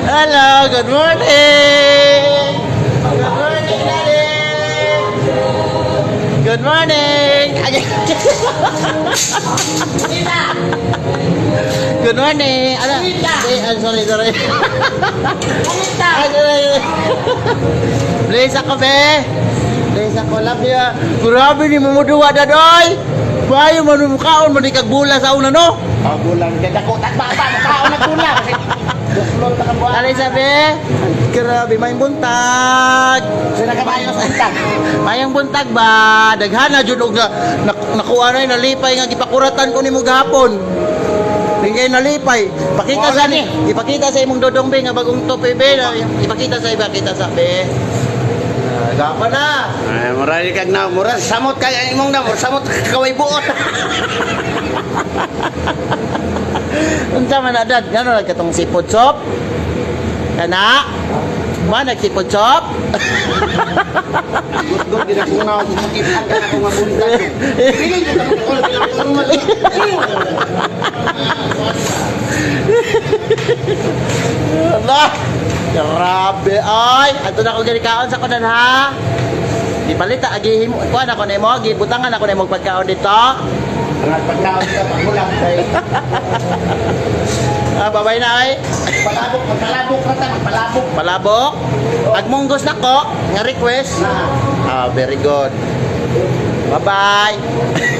Hello, good morning. Good morning, darling. Good morning. Good morning. Ano? Sorry. Sorry. Please ako, be. Please ako, love you. Grabe ni mumuduwa, dadoy. Bayo manumukaon, manikag-bula sa una, no? Bulan kaya ko tagba-ba makaon na tula kasi duklon ta kan buwan. Dali sabi. Grabe, mayong buntag. Sila ka mayo sa intag. Mayong buntag ba? Daghana jud og nakuha na nalipay nga gipakuratan ko nimo gahapon. Tingay nalipay. Pakita sa ni. Ipakita sa imong dodong be nga bagong tope be. Ipakita sa iba kita sa be. Gapa na. Ay murag kag na murag samot kay imong na samot kaway buot. Unsa man adad? Ngano lang katong sipod shop? Kana? Ba nagsipod shop? Gud gid ako na makita ka ako nga buntag. Dili ko Allah! Grabe ay! Ato na ko ginikaon sa kunan ha. Di palita agihim ko na ko nimo gibutangan ako nimo pagkaon dito. ang pagkaon ka pagulang kay Babay na ay. palabok ra ta palabok. Palabok. Agmunggos na ko nga request. Na Very good. Bye-bye.